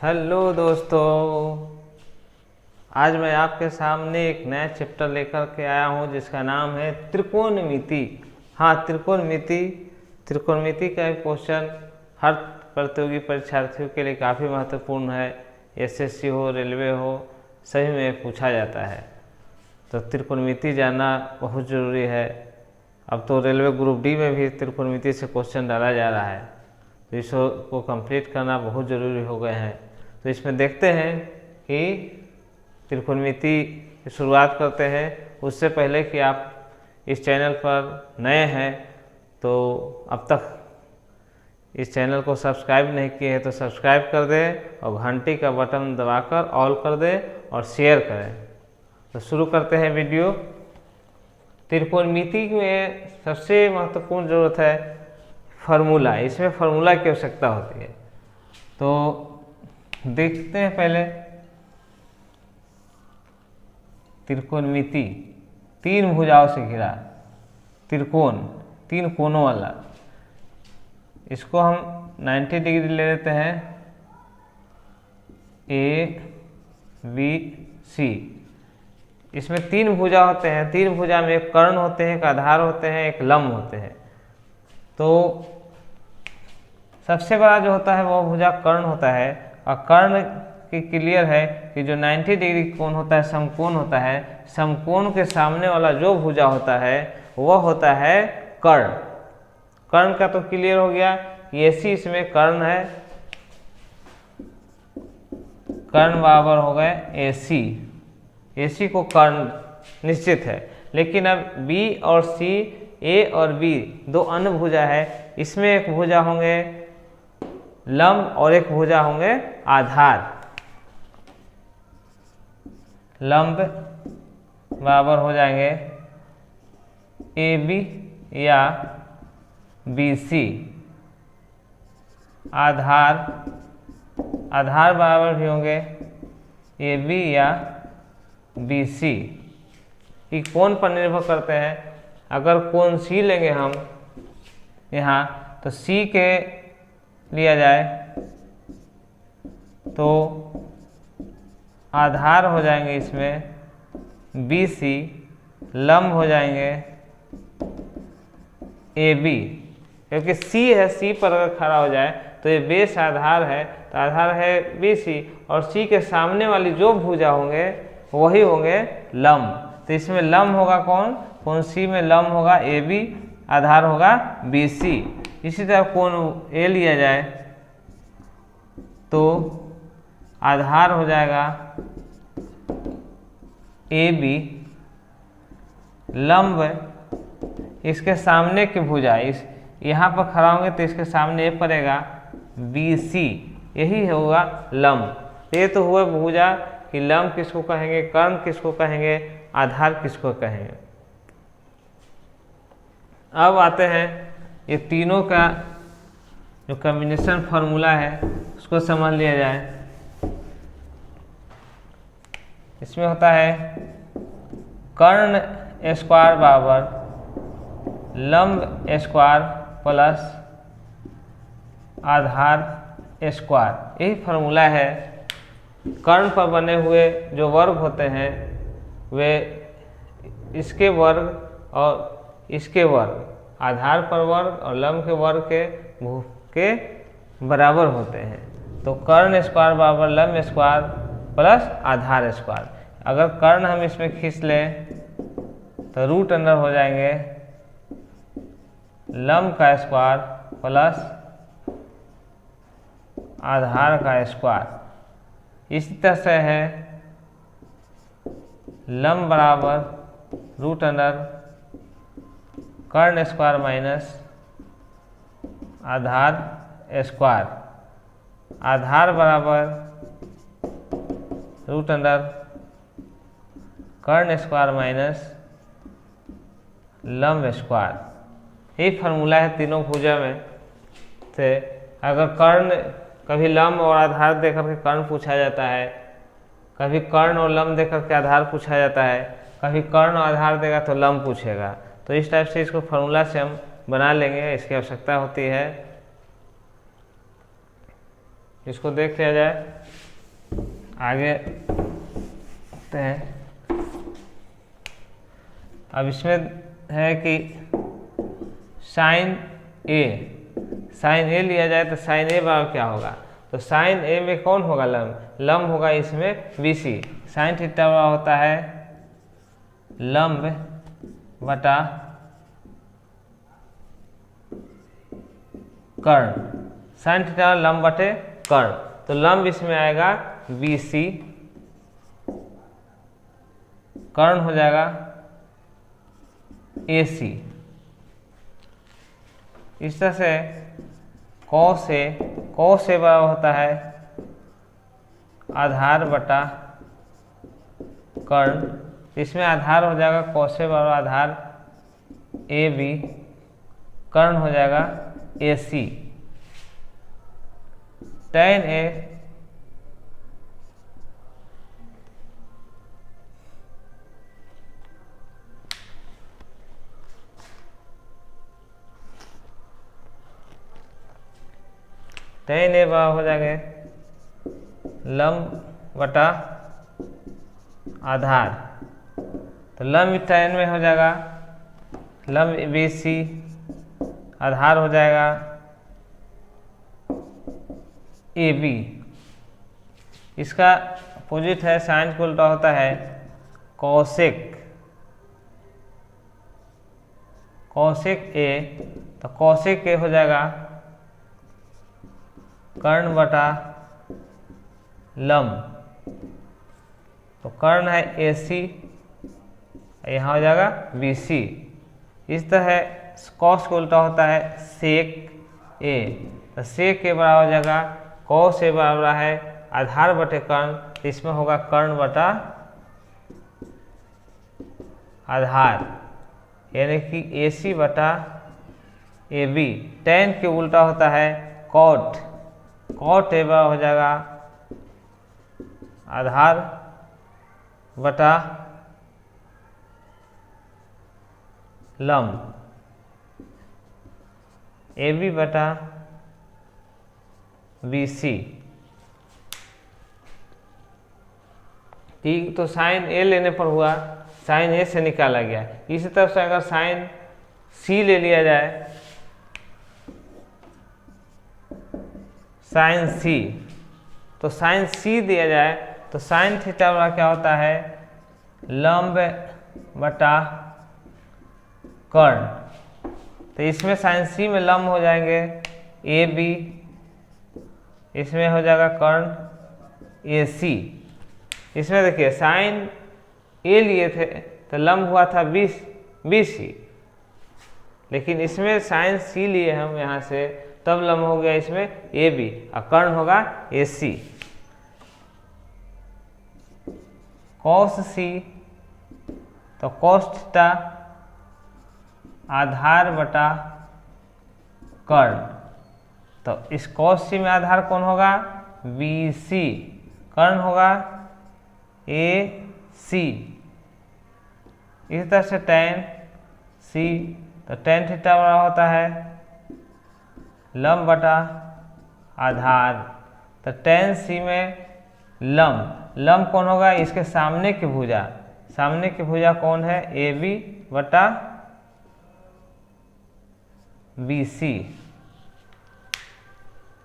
Hello दोस्तों, आज मैं आपके सामने एक नया चैप्टर लेकर के आया हूं जिसका नाम है त्रिकोणमिति। हाँ, त्रिकोणमिति का एक क्वेश्चन हर प्रतियोगी परीक्षार्थियों के लिए काफ़ी महत्वपूर्ण है। एसएससी हो, रेलवे हो, सभी में पूछा जाता है, तो त्रिकोणमिति जानना बहुत ज़रूरी है। अब तो रेलवे ग्रुप डी में भी त्रिकोणमिति से क्वेश्चन डाला जा रहा है, तो इसको कंप्लीट करना बहुत ज़रूरी हो गए हैं। तो इसमें देखते हैं कि त्रिकोणमिति की शुरुआत करते हैं। उससे पहले कि आप इस चैनल पर नए हैं तो अब तक इस चैनल को सब्सक्राइब नहीं किए हैं तो सब्सक्राइब कर दें और घंटी का बटन दबाकर ऑल कर दें और शेयर करें। तो शुरू करते हैं वीडियो। त्रिकोणमिति में सबसे महत्वपूर्ण ज़रूरत है फार्मूला। इसमें फार्मूला की आवश्यकता होती है। तो देखते हैं पहले त्रिकोणमिति। तीन भुजाओं से घिरा त्रिकोण, तीन कोनों वाला। इसको हम 90 डिग्री ले लेते हैं। A B C. इसमें तीन भुजा होते हैं। तीन भुजा में एक कर्ण होते हैं, एक आधार होते हैं, एक लंब होते हैं। तो सबसे बड़ा जो होता है वो भुजा कर्ण होता है, और कर्ण की क्लियर है कि जो 90 डिग्री कोण होता है समकोण होता है। समकोण के सामने वाला जो भुजा होता है वह होता है कर्ण। कर्ण का तो क्लियर हो गया, ये सी इसमें कर्ण है। कर्ण बराबर हो गए AC। AC को कर्ण निश्चित है। लेकिन अब B और C, A और B दो अन्य भुजा है। इसमें एक भुजा होंगे लंब और एक भुजा होंगे आधार। लंब बराबर हो जाएंगे AB या BC। आधार बराबर भी होंगे AB या BC। ये कोण पर निर्भर करते हैं। अगर कोण C लेंगे हम यहाँ, तो C के लिया जाए तो आधार हो जाएंगे इसमें BC, लंब हो जाएंगे AB। क्योंकि C है, C पर अगर खड़ा हो जाए तो ये बेस आधार है, तो आधार है BC, और C के सामने वाली जो भुजा होंगे वही होंगे लंब। तो इसमें लंब होगा कौन C में लंब होगा AB, आधार होगा BC। इसी तरह कोण A लिया जाए तो आधार हो जाएगा AB, लंब इसके सामने की भुजा इस यहाँ पर खड़ा होंगे तो इसके सामने ये पड़ेगा BC, यही होगा लंब। ये तो हुआ भुजा कि लंब किसको कहेंगे, कर्ण किसको कहेंगे, आधार किसको कहेंगे। अब आते हैं ये तीनों का जो कॉम्बिनेशन फार्मूला है उसको समझ लिया जाए। इसमें होता है कर्ण स्क्वायर बराबर लंब स्क्वायर प्लस आधार स्क्वायर। यही फार्मूला है। कर्ण पर बने हुए जो वर्ग होते हैं वे इसके वर्ग और इसके वर्ग, आधार पर वर्ग और लंब के वर्ग के बराबर होते हैं। तो कर्ण स्क्वायर बराबर लंब स्क्वायर प्लस आधार स्क्वायर। अगर कर्ण हम इसमें खींच लें तो रूट अंडर हो जाएंगे लंब का स्क्वायर प्लस आधार का स्क्वायर। इसी तरह से है लंब बराबर रूट अंडर कर्ण स्क्वायर माइनस आधार स्क्वायर। आधार बराबर रूट अंडर कर्ण स्क्वायर माइनस लंब स्क्वायर। यही फार्मूला है तीनों भुजा में से। अगर कर्ण कभी लंब और आधार देकर के कर्ण पूछा जाता है, कभी कर्ण और लंब देकर के आधार पूछा जाता है, कभी कर्ण और आधार देगा तो लंब पूछेगा। तो इस टाइप से इसको फार्मूला से हम बना लेंगे, इसकी आवश्यकता होती है। इसको देख लिया जाए। आगे हैं। अब इसमें है कि साइन ए लिया जाए तो साइन ए बराबर क्या होगा, तो साइन ए में कौन होगा, लंब होगा इसमें BC। साइन थीटा बराबर होता है लंब बटा कर्ण, साइन थीटा लंब बटे कर्ण, तो लंब इसमें आएगा BC, कर्ण हो जाएगा AC। इस तरह से कॉस ए बराबर होता है आधार बटा कर्ण, इसमें आधार हो जाएगा कॉस ए बराबर आधार AB, कर्ण हो जाएगा AC। tan A बराबर हो जाएगा लंब बटा आधार, तो लंब tan में हो जाएगा लंब BC, आधार हो जाएगा AB। इसका अपोजिट है साइन को उल्टा होता है कॉसेक A, तो कॉसेक A हो जाएगा कर्ण बटा लंब, तो कर्ण है AC, यहाँ हो जाएगा BC। इस तरह कॉस को उल्टा होता है सेक A, तो सेक A बराबर हो जाएगा कॉस A बराबर है आधार बटे कर्ण, तो इसमें होगा कर्ण बटा आधार, यानी कि AC बटा AB। tan के उल्टा होता है कॉट A बराबर हो जाएगा आधार बटा लंब, AB बटा BC। ठीक, तो साइन A लेने पर हुआ साइन A से निकाला गया। इसी तरह से अगर साइन C ले लिया जाए, साइन C, तो साइन C दिया जाए तो साइन थीटा बराबर क्या होता है लंब बटा कर्ण, तो इसमें साइन C में लंब हो जाएंगे AB, इसमें हो जाएगा कर्ण AC। इसमें देखिए साइन A लिए थे तो लंब हुआ था BC, लेकिन इसमें साइन C लिए हम यहाँ से तब लंब हो गया इसमें AB और कर्ण होगा AC। कॉस C, तो कॉस थीटा आधार बटा कर्ण, तो इस कॉस C में आधार कौन होगा BC, कर्ण होगा AC। इस तरह से tan C, तो tan थीटा बराबर होता है लंब बटा आधार, तो tan C में लंब कौन होगा इसके सामने की भुजा कौन है AB बटा BC।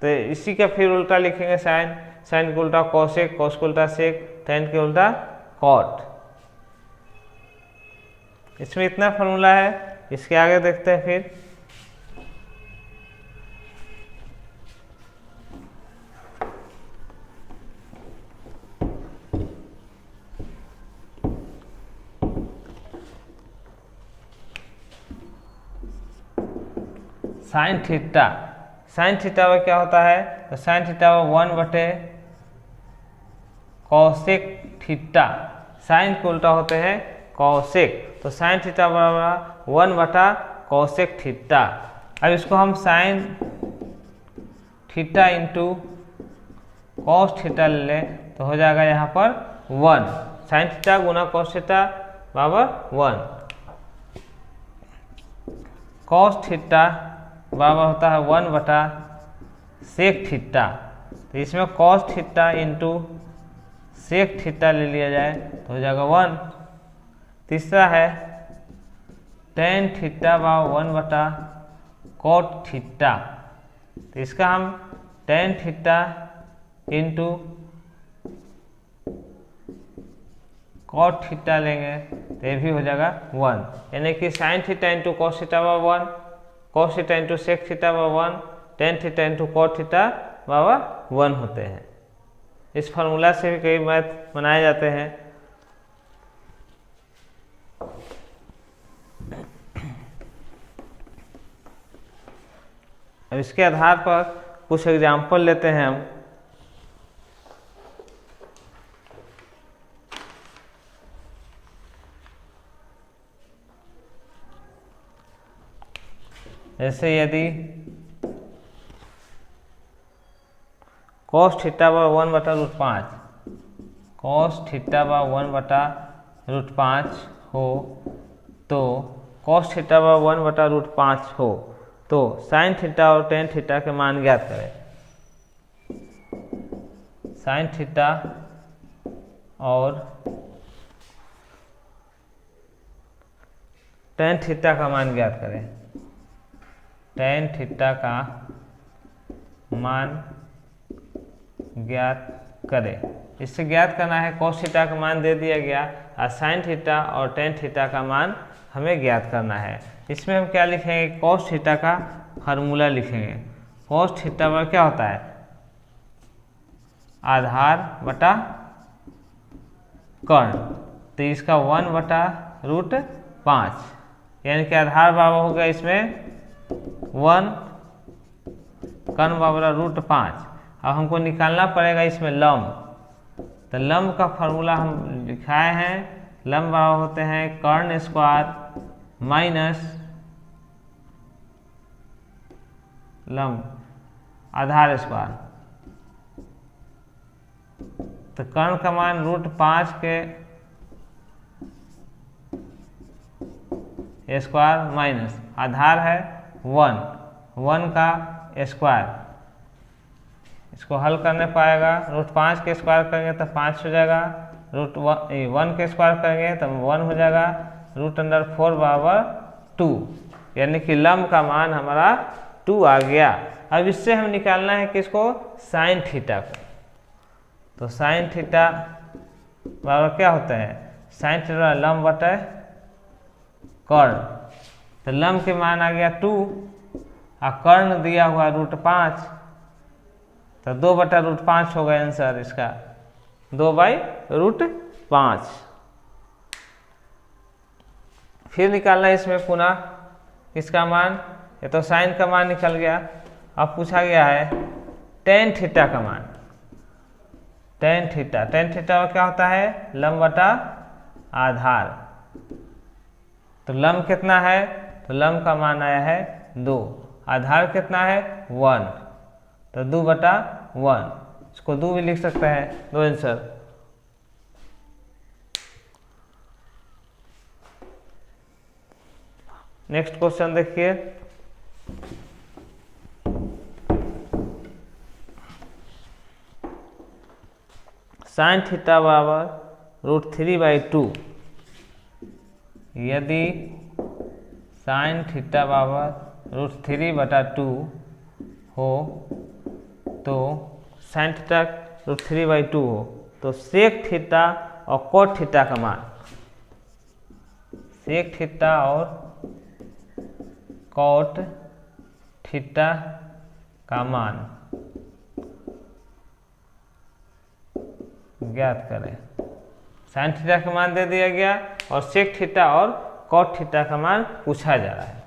तो इसी का फिर उल्टा लिखेंगे साइन को उल्टा कॉसेक, कॉस को उल्टा सेक, tan के उल्टा कॉट। इसमें इतना फॉर्मूला है, इसके आगे देखते हैं फिर। साइन थीटा में क्या होता है, तो साइन थीटा 1 बटे कॉसेक थीटा, साइन को उल्टा होते हैं कॉसेक, तो साइन थीटा बराबर 1 बटा कॉसेक थीटा। अब इसको हम sign theta into cos theta ले लें तो हो जाएगा यहाँ पर 1, साइन थीटा गुना कॉस थीटा बराबर 1। कॉस थीटा बराबर होता है 1 बटा सेक थीटा, तो इसमें cos theta into sec theta ले लिया जाए तो हो जाएगा 1। तीसरा है टेन थीटा बा 1 कोट थीटा, तो इसका हम tan theta into cot theta लेंगे तो ये भी हो जाएगा 1, यानी कि sine theta into cos theta बा 1, cos theta into sec theta बा 1, tan theta into cot theta बा 1 होते हैं। इस फार्मूला से भी कई मैथ बनाए जाते हैं। अब इसके आधार पर कुछ एग्जाम्पल लेते हैं हम। जैसे यदि कॉस थीटा बा 1/√5, कॉस थीटा बा 1/√5 हो तो कॉस थीटा बा 1/√5 हो तो साइन थीटा और टेन थीटा के मान ज्ञात करें। साइन थीटा और टेन थीटा का मान ज्ञात करें। टेन थीटा का मान ज्ञात करें। इससे ज्ञात करना है कॉस थीटा का मान दे दिया गया और साइन थीटा और टेन थीटा का मान हमें ज्ञात करना है। इसमें हम क्या लिखेंगे, कॉस थीटा का फार्मूला लिखेंगे। कॉस थीटा पर क्या होता है, आधार बटा कर्ण, तो इसका 1/√5, यानी कि आधार बराबर हो गया इसमें 1, कर्ण बराबर √5। अब हमको निकालना पड़ेगा इसमें लंब, तो लंब का फार्मूला हम लिखाए हैं। लंब बराबर होते हैं कर्ण स्क्वायर माइनस लंब आधार स्क्वायर। तो कर्ण का मान √5 के स्क्वायर माइनस आधार है 1 का स्क्वायर। इसको हल करने पाएगा, √5 के स्क्वायर करेंगे तो 5 हो जाएगा, √1 के स्क्वायर करेंगे तो 1 हो जाएगा, √4 बराबर 2, यानी कि लंब का मान हमारा 2 आ गया। अब इससे हम निकालना है किसको, साइन थीटा को। तो साइन थीटा बराबर क्या होता है, साइन थीटा लंब बटे कर्ण, तो लंब के मान आ गया 2 और कर्ण दिया हुआ √5, तो 2/√5 होगा आंसर इसका, 2/√5। फिर निकालना है इसमें पुनः इसका मान, ये तो साइन का मान निकल गया। अब पूछा गया है टेन थीटा का मान। टेन थीटा क्या होता है, लंब बटा आधार। तो लंब कितना है, तो लंब का मान आया है 2, आधार कितना है 1, तो 2/1, इसको 2 भी लिख सकते हैं, 2 आंसर। नेक्स्ट क्वेश्चन देखिए, साइन थीटा बराबर √3/2। यदि साइन थीटा बराबर √3/2 हो तो साइन थीटा √3/2 हो तो सेक थीटा और कॉट थीटा का मान, सेक थीटा और कॉट थीटा का मान ज्ञात करें। साइन थीटा का मान दे दिया गया और सेक थीटा और कॉट थीटा का मान पूछा जा रहा है।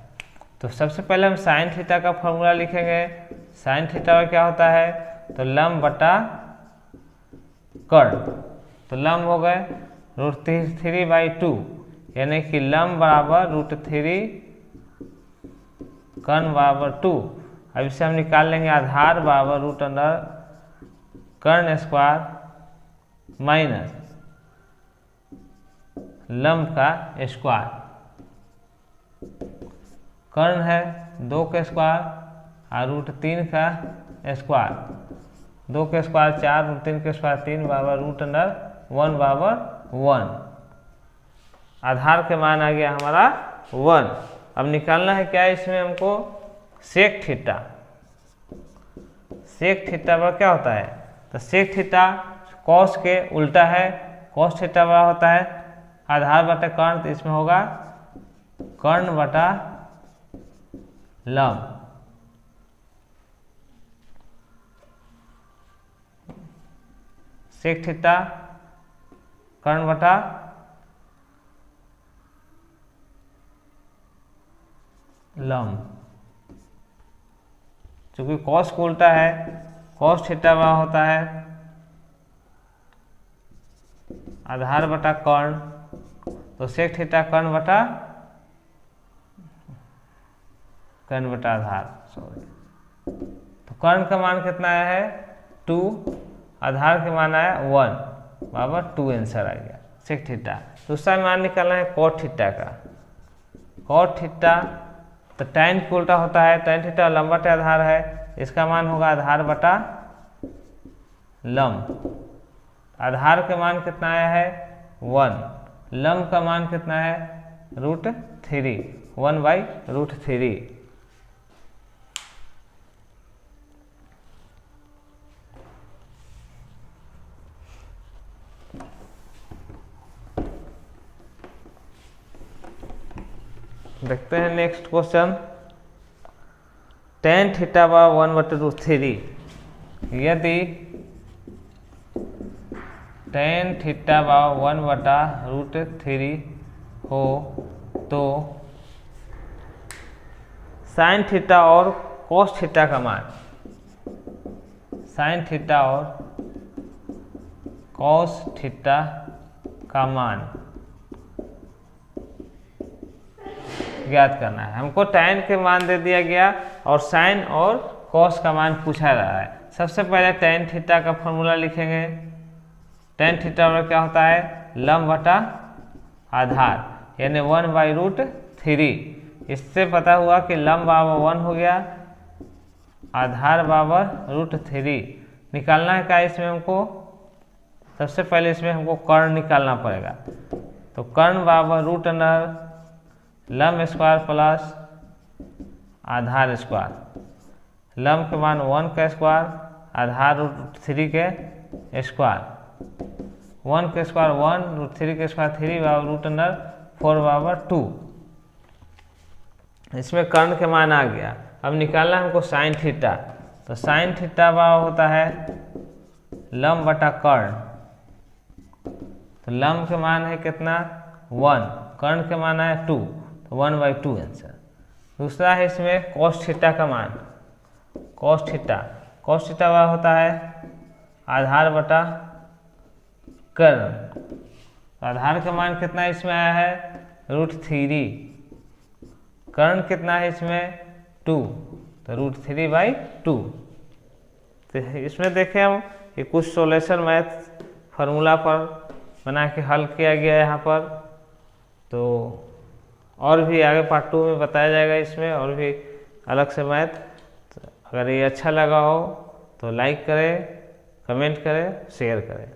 तो सबसे पहले हम साइन थीटा का फॉर्मूला लिखेंगे। साइन थीटा क्या होता है, तो लंब बटा कर्ण, तो लंब हो गए √3/2, यानी कि लंब बराबर √3, कर्ण बराबर 2। अब इसे हम निकाल लेंगे, आधार बराबर √कर्ण स्क्वायर माइनस लंब का स्क्वायर। कर्ण है 2 का स्क्वायर और √3 का स्क्वायर, 2 के स्क्वायर 4, रूट 3 के स्क्वायर 3 बराबर रूट अंडर 1 बराबर 1। आधार के मान आ गया हमारा 1। अब निकालना है क्या इसमें हमको, सेक थीटा। सेक थीटा बड़ा क्या होता है, तो सेक थीटा कॉस के उल्टा है। कॉस थीटा बड़ा होता है आधार बटा कर्ण, तो इसमें होगा कर्ण बटा लंब। सेक थीटा कर्ण बटा लंब। चूंकि कॉस को उल्टा है, कॉस थीटा बड़ा होता है आधार बटा कर्ण, तो सेक थीटा कर्ण बटा आधार, सॉरी। तो कर्ण का मान कितना आया है 2, आधार के मान आया 1 बराबर 2 आंसर आ गया सेक थीटा। दूसरा मान निकालना है कॉट थीटा का। कॉट थीटा तो tan को उल्टा होता है, tan थीटा लंब बटे आधार है, इसका मान होगा आधार बटा लंब। आधार के मान कितना आया है 1, लंब का मान कितना है रूट 3, 1 बाई रूट 3। देखते हैं नेक्स्ट क्वेश्चन। tan थीटा बा 1 बटे रूट 3, यदि tan थीटा बा 1 बटा रूट 3 हो तो साइन थीटा और cos थीटा का मान, साइन थीटा और cos थीटा का मान ज्ञात करना है। हमको tan के मान दे दिया गया और साइन और cos का मान पूछा रहा है। सबसे पहले tan थीटा का फॉर्मूला लिखेंगे। tan थीटा और क्या होता है लंब बटा आधार, यानी 1 बाई रूट 3। इससे पता हुआ कि लंब बराबर 1 हो गया, आधार बराबर रूट 3। निकालना है क्या इसमें हमको, सबसे पहले इसमें हमको कर्ण निकालना पड़ेगा। तो कर्ण बराबर रूट अंडर लंब स्क्वायर प्लस आधार स्क्वायर। लंब के मान 1 का स्क्वायर, आधार रूट 3 के स्क्वायर। 1 के स्क्वायर 1, रूट 3 के स्क्वायर 3 बराबर रूट अंडर 4 बराबर 2। इसमें कर्ण के मान आ गया। अब निकालना हमको साइन थीटा। तो साइन थीटा बराबर होता है लंब बटा कर्ण। तो लंब के मान है कितना 1, कर्ण के मान है 2, तो 1 बाई 2 आंसर। दूसरा है इसमें cos थीटा का मान। cos थीटा बराबर होता है आधार बटा कर्ण। आधार का मान कितना इसमें आया है रूट 3, कर्ण कितना है इसमें 2, तो रूट 3 बाई 2। तो इसमें देखें हम कि कुछ सॉल्यूशन मैथ फार्मूला पर बना के हल किया गया है यहाँ पर। तो और भी आगे पार्ट 2 में बताया जाएगा इसमें और भी अलग से मैथ। तो अगर ये अच्छा लगा हो तो लाइक करें, कमेंट करें, शेयर करें।